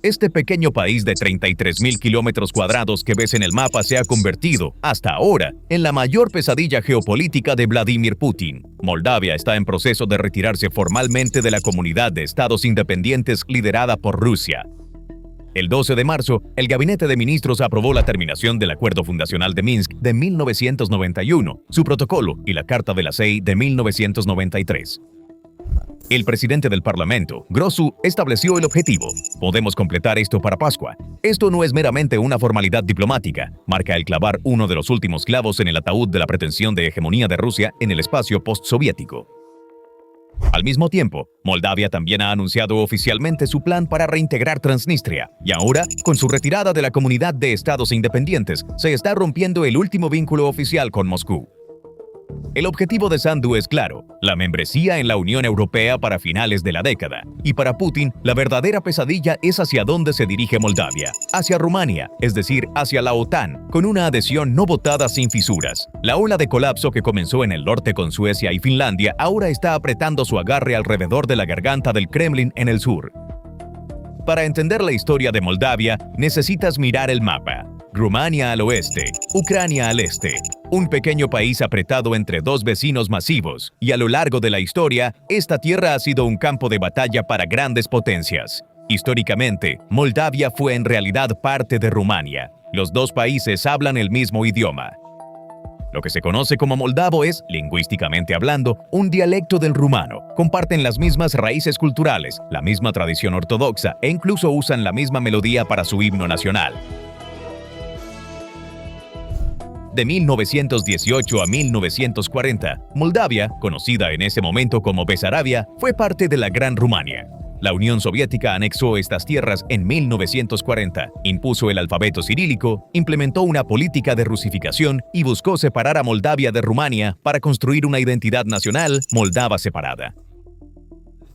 Este pequeño país de 33.000 kilómetros cuadrados que ves en el mapa se ha convertido, hasta ahora, en la mayor pesadilla geopolítica de Vladimir Putin. Moldavia está en proceso de retirarse formalmente de la comunidad de estados independientes liderada por Rusia. El 12 de marzo, el Gabinete de Ministros aprobó la terminación del Acuerdo Fundacional de Minsk de 1991, su protocolo y la Carta de la CEI de 1993. El presidente del Parlamento, Grosu, estableció el objetivo. Podemos completar esto para Pascua. Esto no es meramente una formalidad diplomática, marca el clavar uno de los últimos clavos en el ataúd de la pretensión de hegemonía de Rusia en el espacio postsoviético. Al mismo tiempo, Moldavia también ha anunciado oficialmente su plan para reintegrar Transnistria, y ahora, con su retirada de la comunidad de estados independientes, se está rompiendo el último vínculo oficial con Moscú. El objetivo de Sandu es claro, la membresía en la Unión Europea para finales de la década. Y para Putin, la verdadera pesadilla es hacia dónde se dirige Moldavia, hacia Rumania, es decir, hacia la OTAN, con una adhesión no votada sin fisuras. La ola de colapso que comenzó en el norte con Suecia y Finlandia ahora está apretando su agarre alrededor de la garganta del Kremlin en el sur. Para entender la historia de Moldavia, necesitas mirar el mapa. Rumania al oeste, Ucrania al este, un pequeño país apretado entre dos vecinos masivos, y a lo largo de la historia, esta tierra ha sido un campo de batalla para grandes potencias. Históricamente, Moldavia fue en realidad parte de Rumania. Los dos países hablan el mismo idioma. Lo que se conoce como moldavo es, lingüísticamente hablando, un dialecto del rumano. Comparten las mismas raíces culturales, la misma tradición ortodoxa e incluso usan la misma melodía para su himno nacional. De 1918 a 1940, Moldavia, conocida en ese momento como Besarabia, fue parte de la Gran Rumania. La Unión Soviética anexó estas tierras en 1940, impuso el alfabeto cirílico, implementó una política de rusificación y buscó separar a Moldavia de Rumania para construir una identidad nacional moldava separada.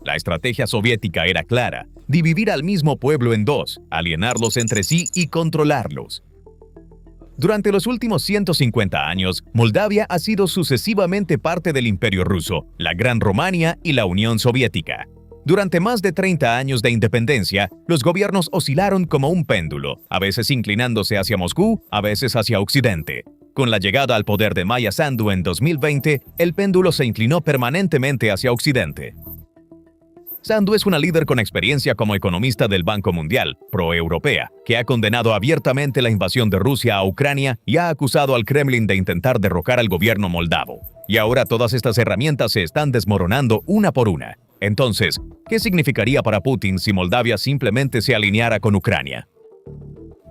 La estrategia soviética era clara: dividir al mismo pueblo en dos, alienarlos entre sí y controlarlos. Durante los últimos 150 años, Moldavia ha sido sucesivamente parte del Imperio Ruso, la Gran Rumania y la Unión Soviética. Durante más de 30 años de independencia, los gobiernos oscilaron como un péndulo, a veces inclinándose hacia Moscú, a veces hacia Occidente. Con la llegada al poder de Maia Sandu en 2020, el péndulo se inclinó permanentemente hacia Occidente. Sandu es una líder con experiencia como economista del Banco Mundial, pro-europea, que ha condenado abiertamente la invasión de Rusia a Ucrania y ha acusado al Kremlin de intentar derrocar al gobierno moldavo. Y ahora todas estas herramientas se están desmoronando una por una. Entonces, ¿qué significaría para Putin si Moldavia simplemente se alineara con Ucrania?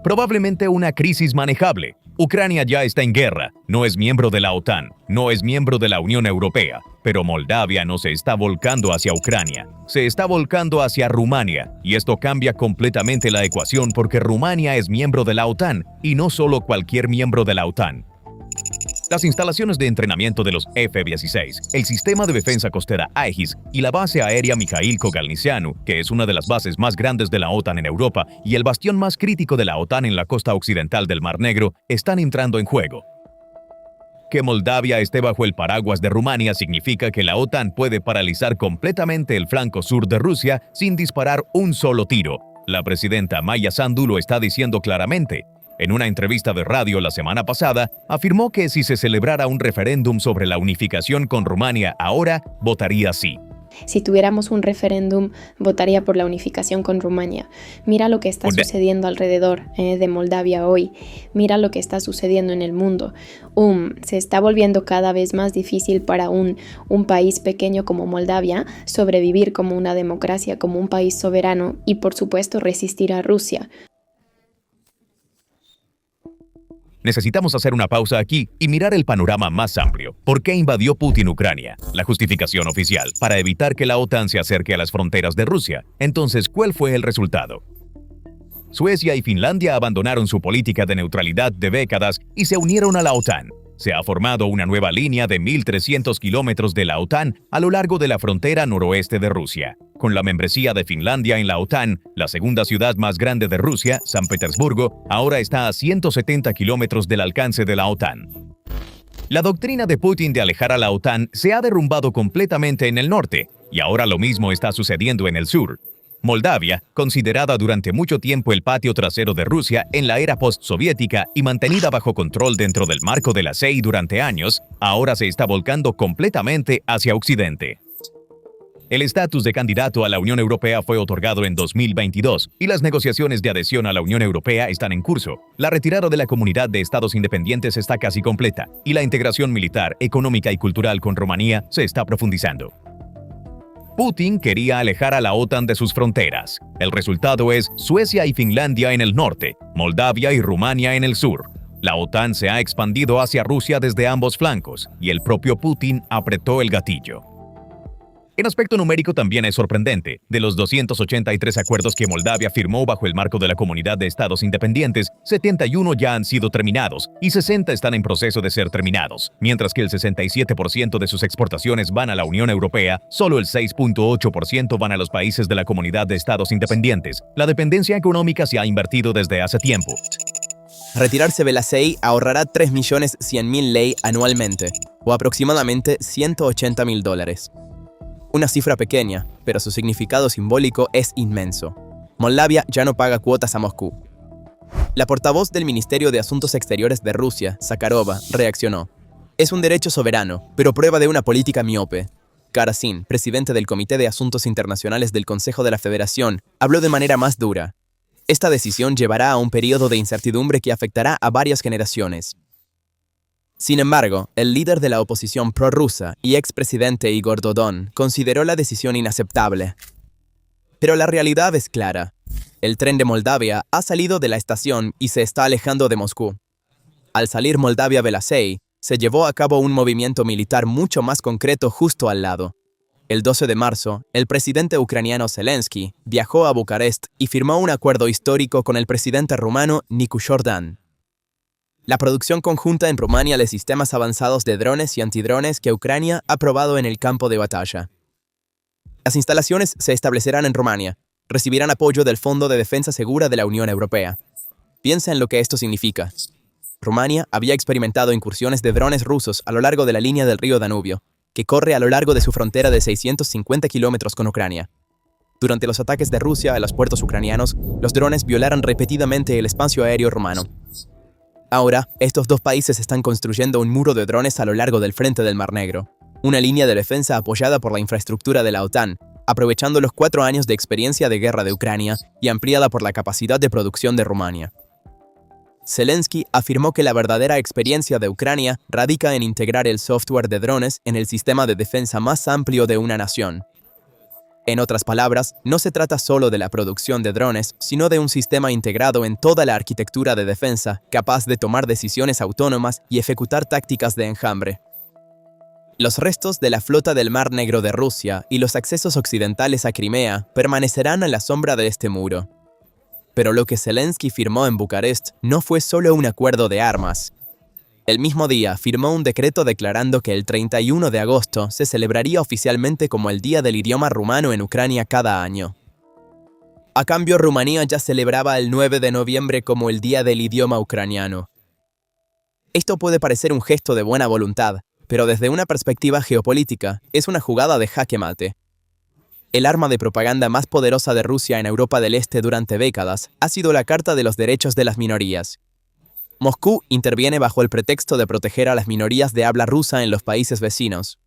Probablemente una crisis manejable. Ucrania ya está en guerra, no es miembro de la OTAN, no es miembro de la Unión Europea, pero Moldavia no se está volcando hacia Ucrania, se está volcando hacia Rumania, y esto cambia completamente la ecuación porque Rumania es miembro de la OTAN, y no solo cualquier miembro de la OTAN. Las instalaciones de entrenamiento de los F-16, el sistema de defensa costera Aegis y la base aérea Mikhail Kogalniceanu, que es una de las bases más grandes de la OTAN en Europa y el bastión más crítico de la OTAN en la costa occidental del Mar Negro, están entrando en juego. Que Moldavia esté bajo el paraguas de Rumania significa que la OTAN puede paralizar completamente el flanco sur de Rusia sin disparar un solo tiro. La presidenta Maia Sandu lo está diciendo claramente. En una entrevista de radio la semana pasada, afirmó que si se celebrara un referéndum sobre la unificación con Rumania ahora, votaría sí. Si tuviéramos un referéndum, votaría por la unificación con Rumania. Mira lo que está sucediendo alrededor de Moldavia hoy. Mira lo que está sucediendo en el mundo. Se está volviendo cada vez más difícil para un país pequeño como Moldavia sobrevivir como una democracia, como un país soberano y, por supuesto, resistir a Rusia. Necesitamos hacer una pausa aquí y mirar el panorama más amplio. ¿Por qué invadió Putin Ucrania? La justificación oficial, para evitar que la OTAN se acerque a las fronteras de Rusia. Entonces, ¿cuál fue el resultado? Suecia y Finlandia abandonaron su política de neutralidad de décadas y se unieron a la OTAN. Se ha formado una nueva línea de 1.300 kilómetros de la OTAN a lo largo de la frontera noroeste de Rusia. Con la membresía de Finlandia en la OTAN, la segunda ciudad más grande de Rusia, San Petersburgo, ahora está a 170 kilómetros del alcance de la OTAN. La doctrina de Putin de alejar a la OTAN se ha derrumbado completamente en el norte, y ahora lo mismo está sucediendo en el sur. Moldavia, considerada durante mucho tiempo el patio trasero de Rusia en la era postsoviética y mantenida bajo control dentro del marco de la CEI durante años, ahora se está volcando completamente hacia Occidente. El estatus de candidato a la Unión Europea fue otorgado en 2022 y las negociaciones de adhesión a la Unión Europea están en curso. La retirada de la Comunidad de Estados Independientes está casi completa y la integración militar, económica y cultural con Rumanía se está profundizando. Putin quería alejar a la OTAN de sus fronteras. El resultado es Suecia y Finlandia en el norte, Moldavia y Rumania en el sur. La OTAN se ha expandido hacia Rusia desde ambos flancos y el propio Putin apretó el gatillo. En aspecto numérico también es sorprendente. De los 283 acuerdos que Moldavia firmó bajo el marco de la Comunidad de Estados Independientes, 71 ya han sido terminados y 60 están en proceso de ser terminados. Mientras que el 67% de sus exportaciones van a la Unión Europea, solo el 6.8% van a los países de la Comunidad de Estados Independientes. La dependencia económica se ha invertido desde hace tiempo. Retirarse de la CEI ahorrará 3.100.000 lei anualmente, o aproximadamente $180.000. Una cifra pequeña, pero su significado simbólico es inmenso. Moldavia ya no paga cuotas a Moscú. La portavoz del Ministerio de Asuntos Exteriores de Rusia, Zakharova, reaccionó. Es un derecho soberano, pero prueba de una política miope. Karasin, presidente del Comité de Asuntos Internacionales del Consejo de la Federación, habló de manera más dura. Esta decisión llevará a un periodo de incertidumbre que afectará a varias generaciones. Sin embargo, el líder de la oposición prorrusa y expresidente Igor Dodon consideró la decisión inaceptable. Pero la realidad es clara. El tren de Moldavia ha salido de la estación y se está alejando de Moscú. Al salir Moldavia de la CEI, se llevó a cabo un movimiento militar mucho más concreto justo al lado. El 12 de marzo, el presidente ucraniano Zelensky viajó a Bucarest y firmó un acuerdo histórico con el presidente rumano Nicu Jordan. La producción conjunta en Rumania de sistemas avanzados de drones y antidrones que Ucrania ha probado en el campo de batalla. Las instalaciones se establecerán en Rumania, recibirán apoyo del Fondo de Defensa Segura de la Unión Europea. Piensa en lo que esto significa. Rumania había experimentado incursiones de drones rusos a lo largo de la línea del río Danubio, que corre a lo largo de su frontera de 650 kilómetros con Ucrania. Durante los ataques de Rusia a los puertos ucranianos, los drones violaron repetidamente el espacio aéreo rumano. Ahora, estos dos países están construyendo un muro de drones a lo largo del frente del Mar Negro, una línea de defensa apoyada por la infraestructura de la OTAN, aprovechando los 4 años de experiencia de guerra de Ucrania y ampliada por la capacidad de producción de Rumania. Zelensky afirmó que la verdadera experiencia de Ucrania radica en integrar el software de drones en el sistema de defensa más amplio de una nación. En otras palabras, no se trata solo de la producción de drones, sino de un sistema integrado en toda la arquitectura de defensa, capaz de tomar decisiones autónomas y ejecutar tácticas de enjambre. Los restos de la flota del Mar Negro de Rusia y los accesos occidentales a Crimea permanecerán a la sombra de este muro. Pero lo que Zelensky firmó en Bucarest no fue solo un acuerdo de armas. El mismo día firmó un decreto declarando que el 31 de agosto se celebraría oficialmente como el Día del Idioma Rumano en Ucrania cada año. A cambio, Rumanía ya celebraba el 9 de noviembre como el Día del Idioma Ucraniano. Esto puede parecer un gesto de buena voluntad, pero desde una perspectiva geopolítica es una jugada de jaque mate. El arma de propaganda más poderosa de Rusia en Europa del Este durante décadas ha sido la Carta de los Derechos de las Minorías. Moscú interviene bajo el pretexto de proteger a las minorías de habla rusa en los países vecinos.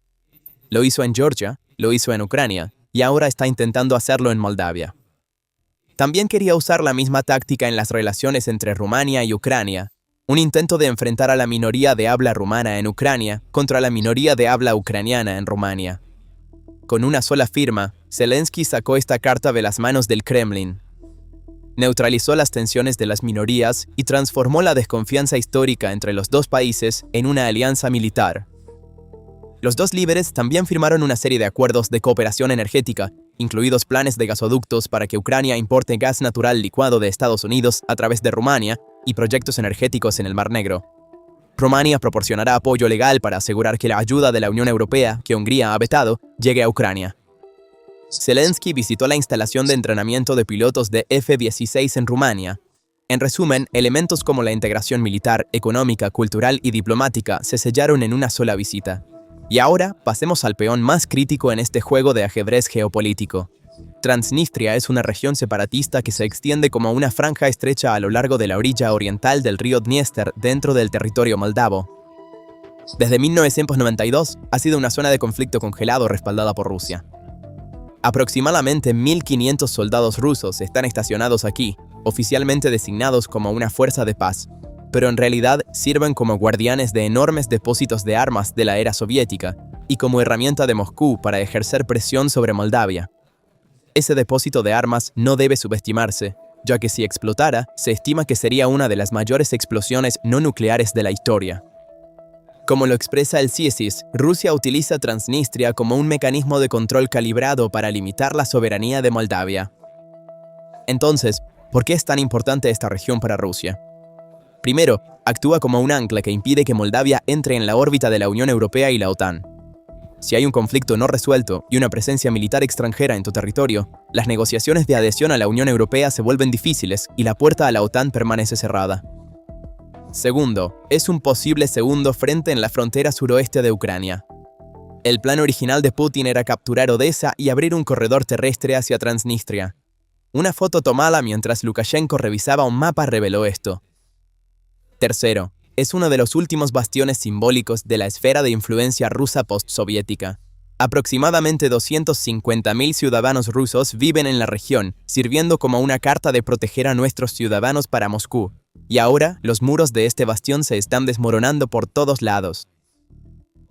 Lo hizo en Georgia, lo hizo en Ucrania, y ahora está intentando hacerlo en Moldavia. También quería usar la misma táctica en las relaciones entre Rumania y Ucrania, un intento de enfrentar a la minoría de habla rumana en Ucrania contra la minoría de habla ucraniana en Rumania. Con una sola firma, Zelensky sacó esta carta de las manos del Kremlin. Neutralizó las tensiones de las minorías y transformó la desconfianza histórica entre los dos países en una alianza militar. Los dos líderes también firmaron una serie de acuerdos de cooperación energética, incluidos planes de gasoductos para que Ucrania importe gas natural licuado de Estados Unidos a través de Rumania y proyectos energéticos en el Mar Negro. Rumania proporcionará apoyo legal para asegurar que la ayuda de la Unión Europea, que Hungría ha vetado, llegue a Ucrania. Zelensky visitó la instalación de entrenamiento de pilotos de F-16 en Rumania. En resumen, elementos como la integración militar, económica, cultural y diplomática se sellaron en una sola visita. Y ahora, pasemos al peón más crítico en este juego de ajedrez geopolítico: Transnistria es una región separatista que se extiende como una franja estrecha a lo largo de la orilla oriental del río Dniester dentro del territorio moldavo. Desde 1992 ha sido una zona de conflicto congelado respaldada por Rusia. Aproximadamente 1.500 soldados rusos están estacionados aquí, oficialmente designados como una fuerza de paz, pero en realidad sirven como guardianes de enormes depósitos de armas de la era soviética y como herramienta de Moscú para ejercer presión sobre Moldavia. Ese depósito de armas no debe subestimarse, ya que si explotara, se estima que sería una de las mayores explosiones no nucleares de la historia. Como lo expresa el CSIS, Rusia utiliza Transnistria como un mecanismo de control calibrado para limitar la soberanía de Moldavia. Entonces, ¿por qué es tan importante esta región para Rusia? Primero, actúa como un ancla que impide que Moldavia entre en la órbita de la Unión Europea y la OTAN. Si hay un conflicto no resuelto y una presencia militar extranjera en tu territorio, las negociaciones de adhesión a la Unión Europea se vuelven difíciles y la puerta a la OTAN permanece cerrada. Segundo, es un posible segundo frente en la frontera suroeste de Ucrania. El plan original de Putin era capturar Odessa y abrir un corredor terrestre hacia Transnistria. Una foto tomada mientras Lukashenko revisaba un mapa reveló esto. Tercero, es uno de los últimos bastiones simbólicos de la esfera de influencia rusa postsoviética. Aproximadamente 250.000 ciudadanos rusos viven en la región, sirviendo como una carta de proteger a nuestros ciudadanos para Moscú. Y ahora, los muros de este bastión se están desmoronando por todos lados.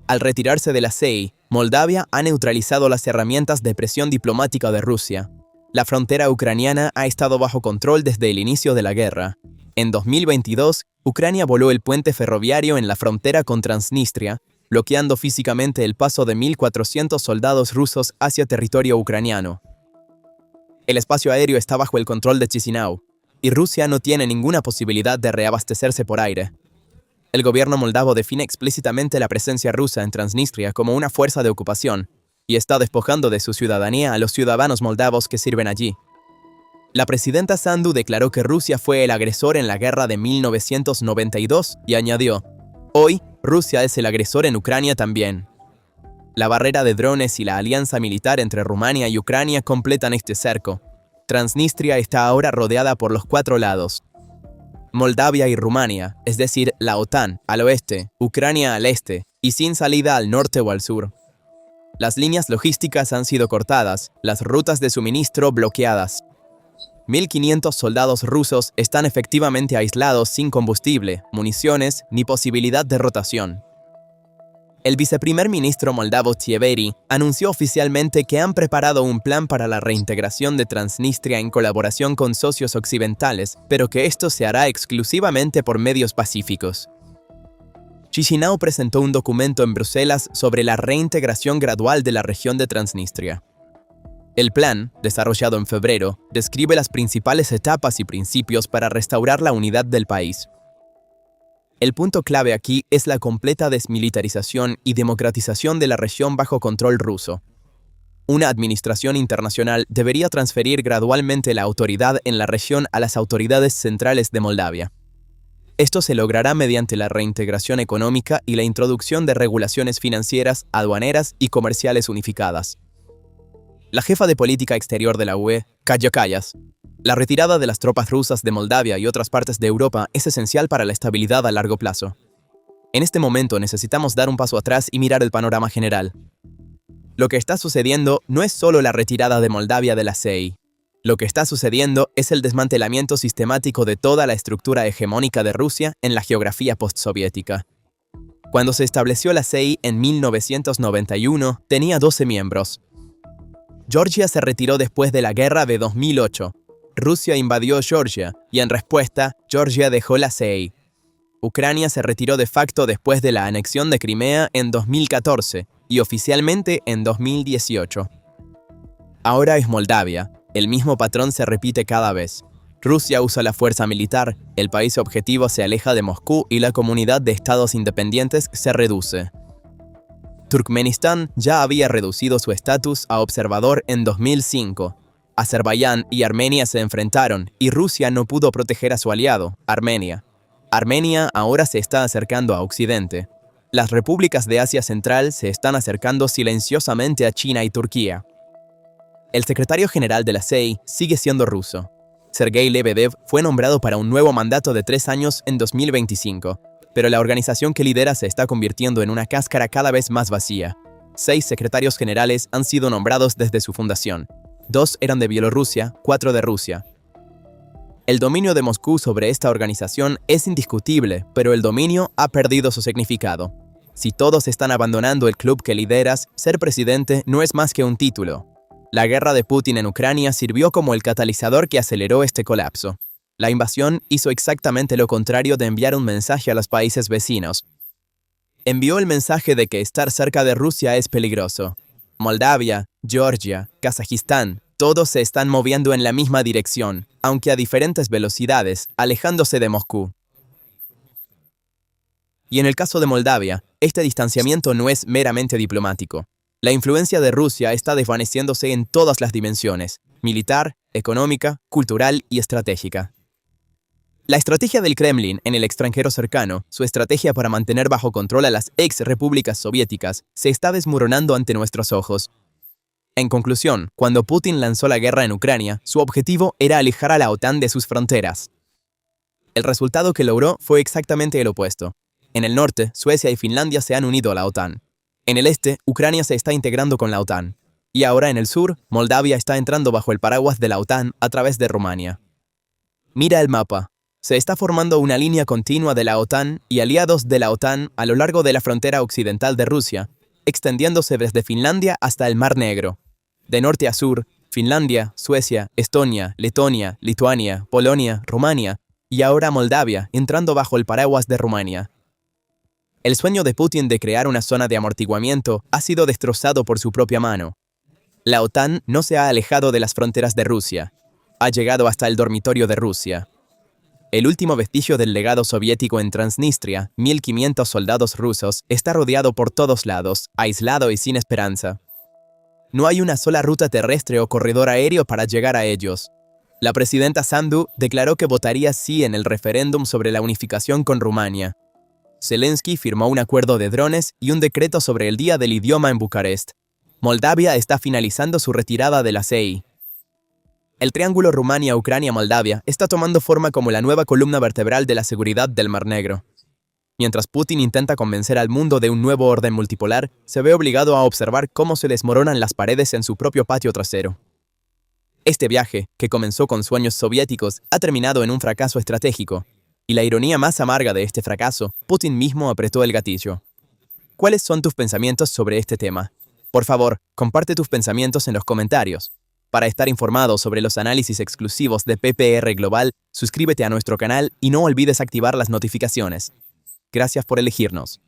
Al retirarse de la CEI, Moldavia ha neutralizado las herramientas de presión diplomática de Rusia. La frontera ucraniana ha estado bajo control desde el inicio de la guerra. En 2022, Ucrania voló el puente ferroviario en la frontera con Transnistria, bloqueando físicamente el paso de 1.400 soldados rusos hacia territorio ucraniano. El espacio aéreo está bajo el control de Chisinau, y Rusia no tiene ninguna posibilidad de reabastecerse por aire. El gobierno moldavo define explícitamente la presencia rusa en Transnistria como una fuerza de ocupación, y está despojando de su ciudadanía a los ciudadanos moldavos que sirven allí. La presidenta Sandu declaró que Rusia fue el agresor en la guerra de 1992 y añadió, «Hoy, Rusia es el agresor en Ucrania también». La barrera de drones y la alianza militar entre Rumania y Ucrania completan este cerco. Transnistria está ahora rodeada por los 4 lados. Moldavia y Rumania, es decir, la OTAN, al oeste, Ucrania al este, y sin salida al norte o al sur. Las líneas logísticas han sido cortadas, las rutas de suministro bloqueadas. 1.500 soldados rusos están efectivamente aislados sin combustible, municiones ni posibilidad de rotación. El viceprimer ministro moldavo Tieveri anunció oficialmente que han preparado un plan para la reintegración de Transnistria en colaboración con socios occidentales, pero que esto se hará exclusivamente por medios pacíficos. Chisinau presentó un documento en Bruselas sobre la reintegración gradual de la región de Transnistria. El plan, desarrollado en febrero, describe las principales etapas y principios para restaurar la unidad del país. El punto clave aquí es la completa desmilitarización y democratización de la región bajo control ruso. Una administración internacional debería transferir gradualmente la autoridad en la región a las autoridades centrales de Moldavia. Esto se logrará mediante la reintegración económica y la introducción de regulaciones financieras, aduaneras y comerciales unificadas. La jefa de política exterior de la UE, Kaja Kallas, la retirada de las tropas rusas de Moldavia y otras partes de Europa es esencial para la estabilidad a largo plazo. En este momento necesitamos dar un paso atrás y mirar el panorama general. Lo que está sucediendo no es solo la retirada de Moldavia de la CEI. Lo que está sucediendo es el desmantelamiento sistemático de toda la estructura hegemónica de Rusia en la geografía postsoviética. Cuando se estableció la CEI en 1991, tenía 12 miembros. Georgia se retiró después de la guerra de 2008. Rusia invadió Georgia y en respuesta, Georgia dejó la CEI. Ucrania se retiró de facto después de la anexión de Crimea en 2014 y oficialmente en 2018. Ahora es Moldavia. El mismo patrón se repite cada vez. Rusia usa la fuerza militar, el país objetivo se aleja de Moscú y la comunidad de estados independientes se reduce. Turkmenistán ya había reducido su estatus a observador en 2005. Azerbaiyán y Armenia se enfrentaron y Rusia no pudo proteger a su aliado, Armenia. Armenia ahora se está acercando a Occidente. Las repúblicas de Asia Central se están acercando silenciosamente a China y Turquía. El secretario general de la CEI sigue siendo ruso. Sergei Lebedev fue nombrado para un nuevo mandato de 3 años en 2025, pero la organización que lidera se está convirtiendo en una cáscara cada vez más vacía. 6 secretarios generales han sido nombrados desde su fundación. 2 eran de Bielorrusia, 4 de Rusia. El dominio de Moscú sobre esta organización es indiscutible, pero el dominio ha perdido su significado. Si todos están abandonando el club que lideras, ser presidente no es más que un título. La guerra de Putin en Ucrania sirvió como el catalizador que aceleró este colapso. La invasión hizo exactamente lo contrario de enviar un mensaje a los países vecinos. Envió el mensaje de que estar cerca de Rusia es peligroso. Moldavia, Georgia, Kazajistán, todos se están moviendo en la misma dirección, aunque a diferentes velocidades, alejándose de Moscú. Y en el caso de Moldavia, este distanciamiento no es meramente diplomático. La influencia de Rusia está desvaneciéndose en todas las dimensiones: militar, económica, cultural y estratégica. La estrategia del Kremlin en el extranjero cercano, su estrategia para mantener bajo control a las ex-repúblicas soviéticas, se está desmoronando ante nuestros ojos. En conclusión, cuando Putin lanzó la guerra en Ucrania, su objetivo era alejar a la OTAN de sus fronteras. El resultado que logró fue exactamente el opuesto. En el norte, Suecia y Finlandia se han unido a la OTAN. En el este, Ucrania se está integrando con la OTAN. Y ahora en el sur, Moldavia está entrando bajo el paraguas de la OTAN a través de Rumania. Mira el mapa. Se está formando una línea continua de la OTAN y aliados de la OTAN a lo largo de la frontera occidental de Rusia, extendiéndose desde Finlandia hasta el Mar Negro. De norte a sur, Finlandia, Suecia, Estonia, Letonia, Lituania, Polonia, Rumania y ahora Moldavia entrando bajo el paraguas de Rumania. El sueño de Putin de crear una zona de amortiguamiento ha sido destrozado por su propia mano. La OTAN no se ha alejado de las fronteras de Rusia. Ha llegado hasta el dormitorio de Rusia. El último vestigio del legado soviético en Transnistria, 1.500 soldados rusos, está rodeado por todos lados, aislado y sin esperanza. No hay una sola ruta terrestre o corredor aéreo para llegar a ellos. La presidenta Sandu declaró que votaría sí en el referéndum sobre la unificación con Rumania. Zelensky firmó un acuerdo de drones y un decreto sobre el Día del Idioma en Bucarest. Moldavia está finalizando su retirada de la CEI. El triángulo Rumania-Ucrania-Moldavia está tomando forma como la nueva columna vertebral de la seguridad del Mar Negro. Mientras Putin intenta convencer al mundo de un nuevo orden multipolar, se ve obligado a observar cómo se desmoronan las paredes en su propio patio trasero. Este viaje, que comenzó con sueños soviéticos, ha terminado en un fracaso estratégico. Y la ironía más amarga de este fracaso, Putin mismo apretó el gatillo. ¿Cuáles son tus pensamientos sobre este tema? Por favor, comparte tus pensamientos en los comentarios. Para estar informado sobre los análisis exclusivos de PPR Global, suscríbete a nuestro canal y no olvides activar las notificaciones. Gracias por elegirnos.